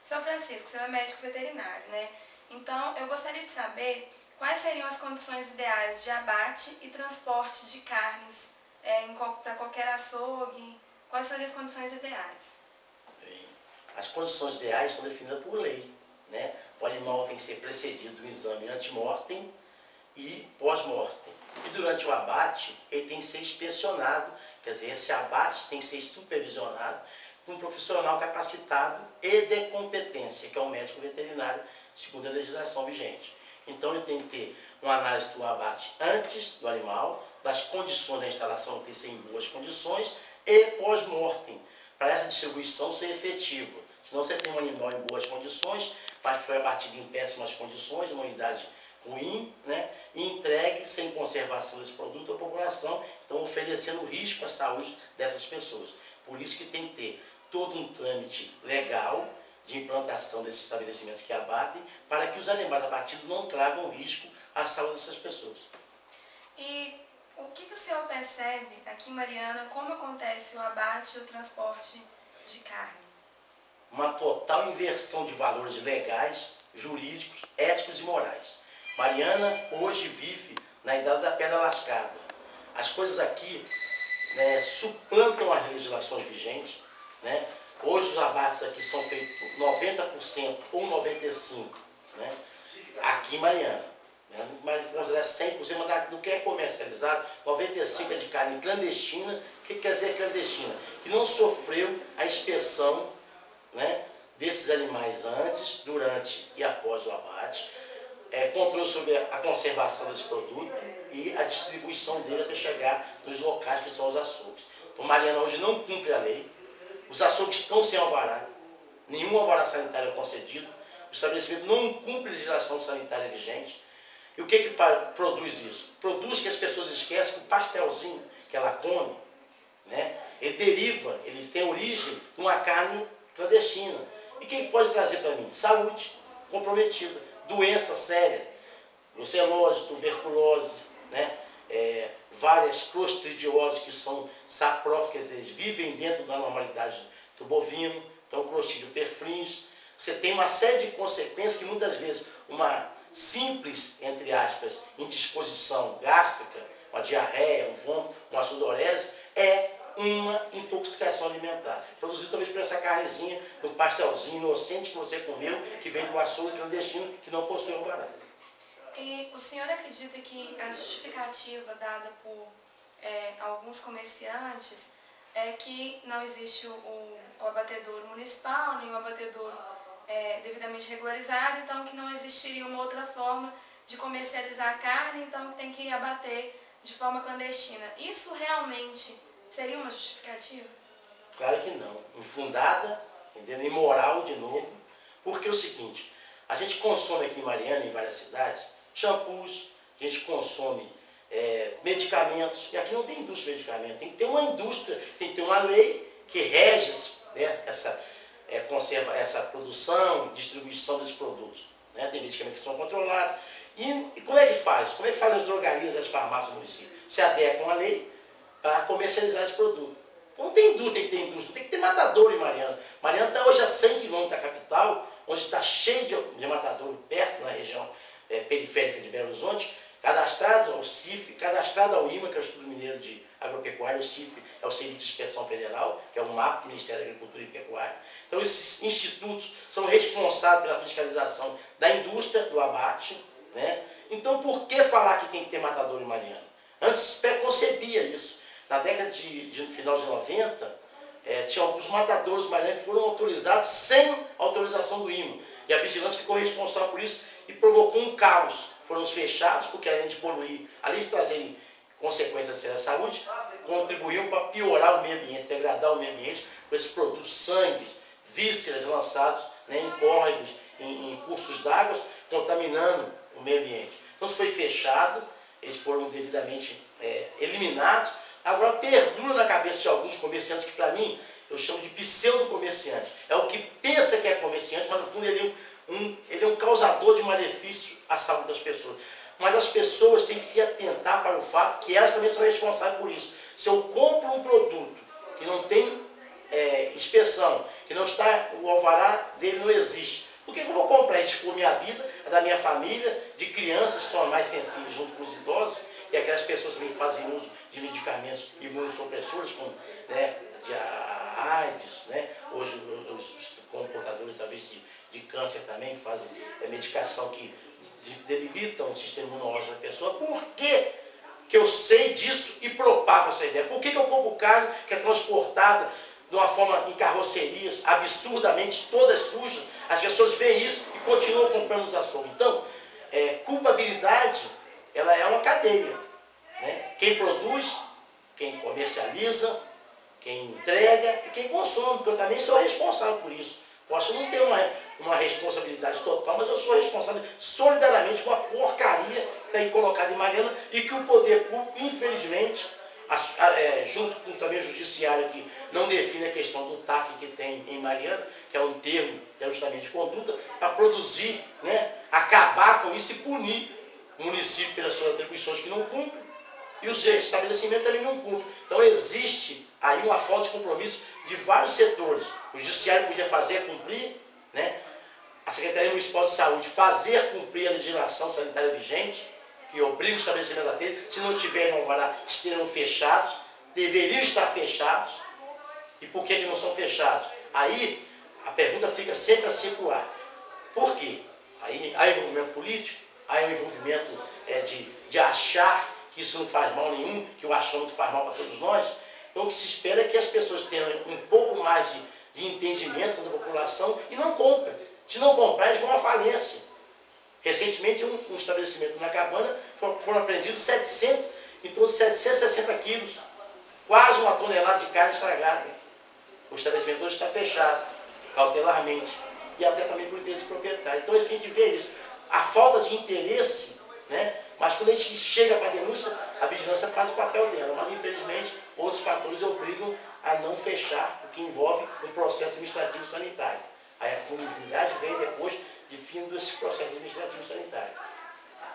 São Francisco, você é médico veterinário, né? Então, eu gostaria de saber quais seriam as condições ideais de abate e transporte de carnes para qualquer açougue, quais seriam as condições ideais? Bem, as condições ideais são definidas por lei, né? O animal tem que ser precedido do exame ante-mortem e pós-mortem. E durante o abate, ele tem que ser inspecionado, quer dizer, esse abate tem que ser supervisionado por um profissional capacitado e de competência, que é o médico veterinário, segundo a legislação vigente. Então, ele tem que ter uma análise do abate antes do animal, das condições da instalação ter ser em boas condições e pós-mortem, para essa distribuição ser efetiva. Senão você tem um animal em boas condições, mas que foi abatido em péssimas condições, numa unidade ruim, né, e entregue sem conservação desse produto à população, então oferecendo risco à saúde dessas pessoas. Por isso que tem que ter todo um trâmite legal de implantação desses estabelecimentos que abatem, para que os animais abatidos não tragam risco à saúde dessas pessoas. E o que o senhor percebe aqui em Mariana, como acontece o abate e o transporte de carne? Uma total inversão de valores legais, jurídicos, éticos e morais. Mariana hoje vive na idade da pedra lascada. As coisas aqui, né, suplantam as legislações vigentes, né? Hoje os abates aqui são feitos 90% ou 95%, né? Aqui em Mariana. Né? Mas considerar 100%, mas do que é comercializado, 95% é de carne clandestina. O que quer dizer clandestina? Que não sofreu a inspeção, né, desses animais antes, durante e após o abate, controle sobre a conservação desse produto e a distribuição dele até chegar nos locais que são os açougues. Então, Mariana hoje não cumpre a lei, os açougues estão sem alvará, nenhum alvará sanitário é concedido, o estabelecimento não cumpre a legislação sanitária vigente. E o que produz isso? Produz que as pessoas esquecem que o pastelzinho que ela come, né, ele deriva, ele tem origem de uma carne clandestina. E o que pode trazer para mim? Saúde comprometida, doença séria, brucelose, tuberculose, né? Várias clostridioses que são sapróficas, eles vivem dentro da normalidade do bovino, então Clostridium perfringens. Você tem uma série de consequências que muitas vezes uma simples, entre aspas, indisposição gástrica, uma diarreia, um vômito, uma sudorese, é uma intoxicação alimentar. Produzido talvez por essa carnezinha, de um pastelzinho inocente que você comeu, que vem do açougue clandestino, que não possui alvará. E o senhor acredita que a justificativa dada por alguns comerciantes é que não existe o abatedouro municipal, nem o abatedouro devidamente regularizado, então que não existiria uma outra forma de comercializar a carne, então tem que abater de forma clandestina. Isso realmente seria uma justificativa? Claro que não. Infundada, entendeu? Imoral de novo, porque é o seguinte, a gente consome aqui em Mariana, em várias cidades, shampoos, a gente consome medicamentos, e aqui não tem indústria de medicamento, tem que ter uma indústria, tem que ter uma lei que rege, né, essa produção, distribuição desses produtos. Né? Tem medicamentos que são controlados. E como é que faz? Como é que fazem as drogarias e as farmácias do município? Se adequam à lei para comercializar esse produto. Então não tem indústria, tem que ter indústria, tem que ter matador em Mariana. Mariana está hoje a 100 km da capital, onde está cheio de matador perto, na região periférica de Belo Horizonte, cadastrado ao CIF, cadastrado ao IMA, que é o Instituto Mineiro de Agropecuária. O CIF é o Serviço de Inspeção Federal, que é o MAP, Ministério da Agricultura e Pecuária. Então esses institutos são responsáveis pela fiscalização da indústria do abate, né? Então por que falar que tem que ter matador em Mariana? Antes se preconcebia isso. Na década de final de 90, tinha alguns matadores marianos que foram autorizados sem autorização do IMA. E a vigilância ficou responsável por isso e provocou um caos. Foram fechados porque, além de poluir, além de trazerem consequências sérias à saúde, contribuíam para piorar o meio ambiente, degradar o meio ambiente com esses produtos, sangues, vísceras lançados, né, em córregos, em cursos d'água, contaminando o meio ambiente. Então isso foi fechado, eles foram devidamente eliminados. Agora perdura na cabeça de alguns comerciantes, que para mim, eu chamo de pseudo-comerciante. É o que pensa que é comerciante, mas no fundo ele é um causador de malefício à saúde das pessoas. Mas as pessoas têm que atentar para o fato que elas também são responsáveis por isso. Se eu compro um produto que não tem inspeção, que não está, o alvará dele não existe. Por que eu vou comprar isso por minha vida, a da minha família, de crianças que são mais sensíveis junto com os idosos, e aquelas pessoas que fazem uso de medicamentos imunossupressores, como, né, de AIDS, né, hoje os portadores talvez de câncer também, que fazem medicação que debilitam o sistema imunológico da pessoa. Por que eu sei disso e propago essa ideia? Por que eu compro carne que é transportada de uma forma em carrocerias, absurdamente, todas sujas? As pessoas veem isso e continuam comprando os açougues. Então, culpabilidade, ela é uma cadeia, né? Quem produz, quem comercializa, quem entrega e quem consome, porque eu também sou responsável por isso. Posso não ter uma responsabilidade total, mas eu sou responsável solidariamente por uma porcaria que está aí colocada em Mariana e que o poder público, infelizmente, junto com também o judiciário que não define a questão do TAC que tem em Mariana, que é um termo de ajustamento de conduta, para produzir, né, acabar com isso e punir o município pelas suas atribuições que não cumprem e os estabelecimentos também não cumprem. Então existe aí uma falta de compromisso de vários setores. O judiciário podia fazer cumprir, né? A Secretaria Municipal de Saúde fazer cumprir a legislação sanitária vigente, que obriga o estabelecimento a ter, se não tiverem alvará, estarão fechados, deveriam estar fechados. E por que não são fechados? Aí a pergunta fica sempre a circular. Por quê? Aí há envolvimento político, há um envolvimento de achar que isso não faz mal nenhum, que o achômetro faz mal para todos nós. Então o que se espera é que as pessoas tenham um pouco mais de entendimento da população e não comprem. Se não comprar, eles vão à falência. Recentemente, um estabelecimento na Cabana foram apreendidos em torno de 760 quilos, quase uma tonelada de carne estragada. O estabelecimento hoje está fechado, cautelarmente, e até também por interesse proprietário. Então a gente vê isso, a falta de interesse, né? Mas quando a gente chega para a denúncia, a vigilância faz o papel dela, mas infelizmente outros fatores obrigam a não fechar, o que envolve um processo administrativo sanitário. Aí a comunidade vem depois de fim desse processo administrativo sanitário.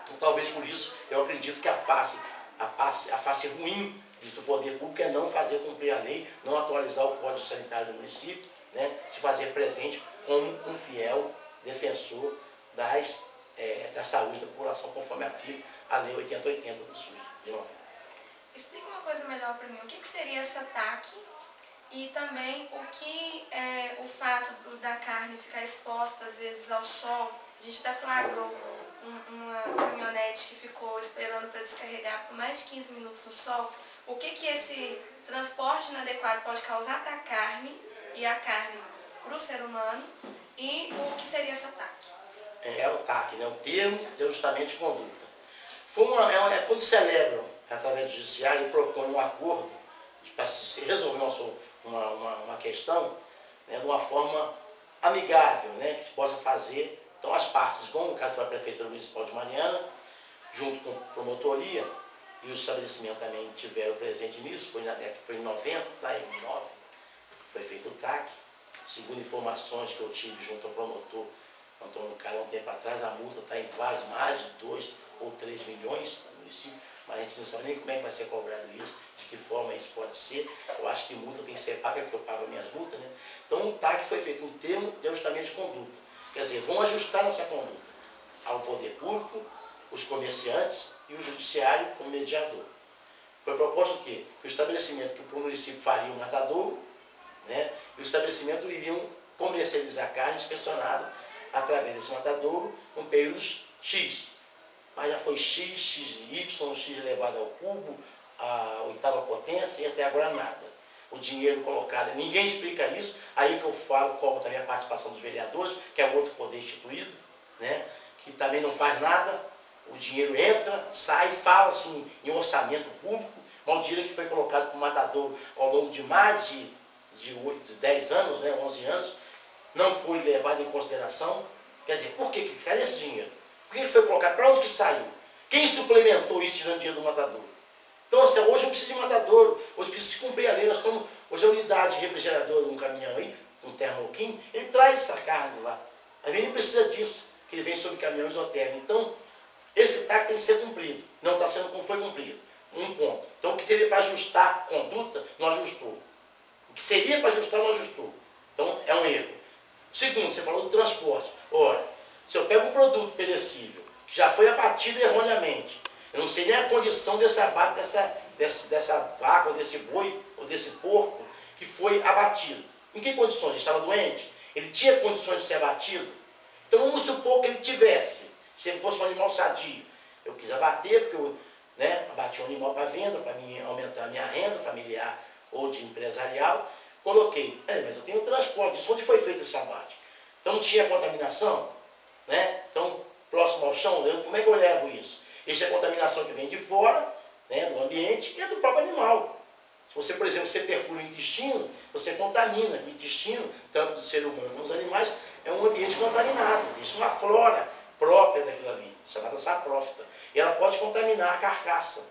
Então, talvez por isso eu acredito que a face ruim do poder público é não fazer cumprir a lei, não atualizar o Código Sanitário do município, né, se fazer presente como um fiel defensor da saúde da população, conforme afirma a Lei 8080 do SUS de 90. Explica uma coisa melhor para mim, o que seria essa TAC e também o fato da carne ficar exposta às vezes ao sol. A gente até flagrou uma caminhonete que ficou esperando para descarregar por mais de 15 minutos no sol. O que esse transporte inadequado pode causar para a carne e a carne para o ser humano e o que seria essa TAC? É o TAC, né? O termo de ajustamento de conduta. Quando celebram, através do judiciário, propõe um acordo para se resolver uma questão, né, de uma forma amigável, né, que se possa fazer. Então as partes vão, no caso foi a Prefeitura Municipal de Mariana, junto com a promotoria, e o estabelecimento também tiveram presente nisso, foi em 90, em 9, foi feito o TAC. Segundo informações que eu tive junto ao promotor Antônio Carlos, um tempo atrás, a multa está em quase mais de 2 ou 3 milhões no município, mas a gente não sabe nem como é que vai ser cobrado isso, de que forma isso pode ser. Eu acho que multa tem que ser paga, porque eu pago as minhas multas, né? Então o TAC foi feito um termo de ajustamento de conduta. Quer dizer, vão ajustar nossa conduta ao poder público, os comerciantes e o judiciário como mediador. Foi proposto o quê? Que o estabelecimento que o município faria um matadouro, né? E o estabelecimento iriam comercializar carne inspecionada através desse matadouro com períodos X. Mas já foi X, XY, X elevado ao cubo, a oitava potência e até agora nada. O dinheiro colocado, ninguém explica isso, aí que eu falo, cobro também a participação dos vereadores, que é outro poder instituído, né, que também não faz nada, o dinheiro entra, sai, fala assim em orçamento público, mas o dinheiro que foi colocado para o matadouro ao longo de mais de 10 anos, né, 11 anos, não foi levado em consideração. Quer dizer, por quê? Cadê esse dinheiro? Por que foi colocado? Para onde que saiu? Quem suplementou isso tirando dinheiro do matadouro? Então, assim, hoje não precisa de matadouro, hoje precisa cumprir a lei. Nós estamos, hoje a unidade refrigeradora num caminhão aí, um termoquim, ele traz essa carne lá. A gente precisa disso, que ele vem sobre caminhões isotérmicos. Então, esse TAC tem que ser cumprido. Não está sendo como foi cumprido. Um ponto. Então, o que teria para ajustar a conduta, não ajustou. O que seria para ajustar, não ajustou. Então, é um erro. Segundo, você falou do transporte. Ora, se eu pego um produto perecível, que já foi abatido erroneamente, eu não sei nem a condição desse abate, dessa vaca, ou desse boi, ou desse porco, que foi abatido. Em que condições? Ele estava doente? Ele tinha condições de ser abatido? Então, vamos supor que ele tivesse. Se ele fosse um animal sadio, eu quis abater, porque eu abati um animal para venda, para aumentar a minha renda familiar ou de empresarial. Coloquei, mas eu tenho transporte, isso onde foi feito esse abate? Então não tinha contaminação? Então, próximo ao chão, como é que eu levo isso? Isso é contaminação que vem de fora, do ambiente e é do próprio animal. Se você, por exemplo, você perfura o intestino, você contamina. O intestino, tanto do ser humano como dos animais, é um ambiente contaminado. Isso é uma flora própria daquilo ali, chamada saprófita. E ela pode contaminar a carcaça.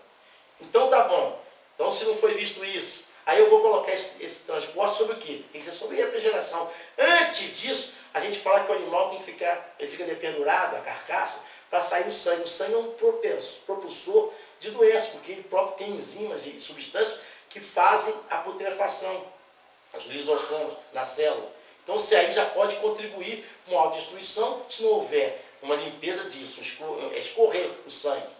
Então tá bom. Então se não foi visto isso, aí eu vou colocar esse transporte sobre o quê? Tem que ser sobre refrigeração. Antes disso, a gente fala que o animal tem que ele fica dependurado, a carcaça, para sair o sangue. O sangue é um propulsor de doença, porque ele próprio tem enzimas e substâncias que fazem a putrefação, os lisossomos na célula. Então, se aí já pode contribuir com uma autodestruição, se não houver uma limpeza disso, escorrer o sangue.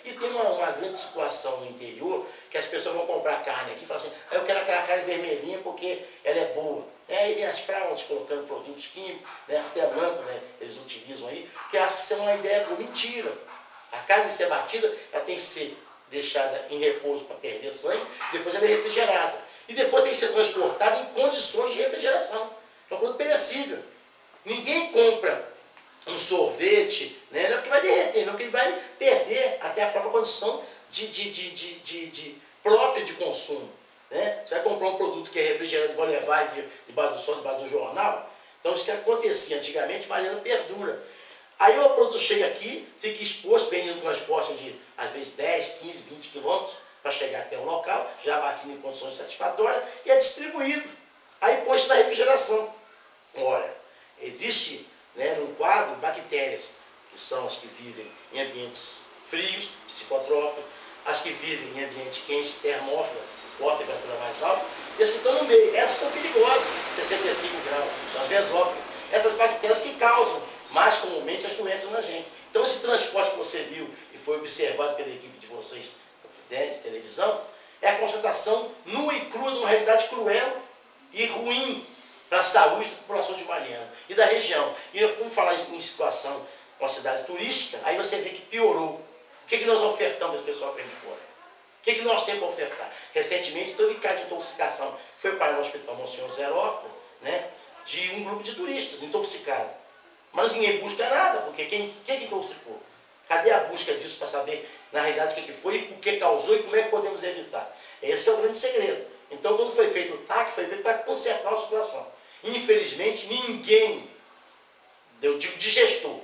E tem uma grande situação no interior, que as pessoas vão comprar carne aqui e falam assim, eu quero aquela carne vermelhinha porque ela é boa. Aí vem as fraudes colocando produtos químicos, até branco, eles utilizam aí, que acham que isso é uma ideia boa. Mentira. A carne ser batida, ela tem que ser deixada em repouso para perder sangue, depois ela é refrigerada. E depois tem que ser transportada em condições de refrigeração. É um produto perecível. Ninguém compra um sorvete, não é porque vai derreter, não, porque ele vai perder até a própria condição própria de consumo. Você vai comprar um produto que é refrigerado e vai levar debaixo do sol, debaixo do jornal. Então isso que acontecia antigamente, Mariana perdura. Aí o produto chega aqui, fica exposto, vem no transporte de, às vezes, 10, 15, 20 quilômetros para chegar até o local, já abatido em condições satisfatórias, e é distribuído. Aí põe-se na refrigeração. Ora, existe num quadro bactérias, que são as que vivem em ambientes frios, psicotrópicos, as que vivem em ambientes quentes, termófilos, com a temperatura mais alta, e as que estão no meio. Essas são perigosas, 65 graus, são as mesófilas. Essas bactérias que causam mais comumente as doenças na gente. Então esse transporte que você viu e foi observado pela equipe de vocês de televisão, é a constatação nua e crua de uma realidade cruel e ruim para a saúde da população de Mariana e da região. E como falar em situação, uma cidade turística, aí você vê que piorou. O que nós ofertamos esse pessoal que vem de fora? O que nós temos para ofertar? Recentemente, teve caso de intoxicação. Foi para o Hospital Monsenhor Zerópolis, de um grupo de turistas intoxicados. Mas ninguém busca nada, porque quem intoxicou? Cadê a busca disso para saber, na realidade, o que foi, o que causou e como é que podemos evitar? Esse é o grande segredo. Então, quando foi feito o TAC, foi feito para consertar a situação. Infelizmente, ninguém, eu digo de gestor,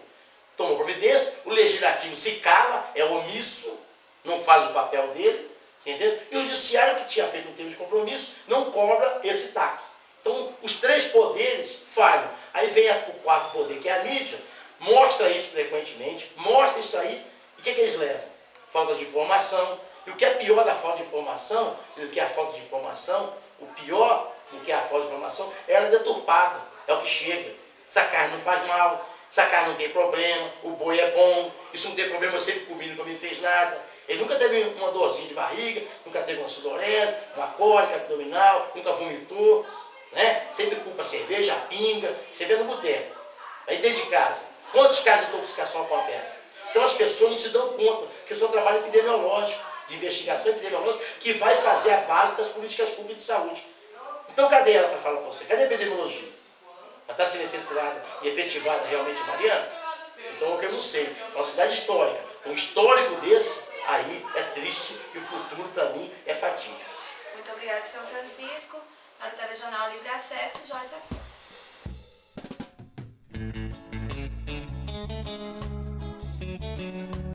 tomou providência, o legislativo se cala, é omisso, não faz o papel dele, entendeu? E o judiciário, que tinha feito um termo de compromisso, não cobra esse TAC. Então, os três poderes falham. Aí vem o quarto poder, que é a mídia, mostra isso frequentemente, mostra isso aí, e o que eles levam? Falta de informação. E o que é pior da falta de informação, do que a falta de informação, o pior do que a falta de informação, ela é deturpada, é o que chega. Essa carne não faz mal, essa carne não tem problema, o boi é bom, isso não tem problema, eu sempre comi, nunca me fez nada. Ele nunca teve uma dorzinha de barriga, nunca teve uma sudorese, uma cólica abdominal, nunca vomitou, sempre culpa a cerveja, a pinga, você vê no boteco. Aí dentro de casa, quantos casos de intoxicação acontecem? Então as pessoas não se dão conta, que isso é um trabalho epidemiológico, de investigação epidemiológica, que vai fazer a base das políticas públicas de saúde. Então cadê ela para falar para você? Cadê a epidemiologia? Ela está sendo efetuada e efetivada realmente em Mariana? Então eu não sei. É uma cidade histórica. Um histórico desse, aí é triste e o futuro para mim é fatídico. Muito obrigada, São Francisco. Para o Telejornal Livre Acesso, Joyce Afonso.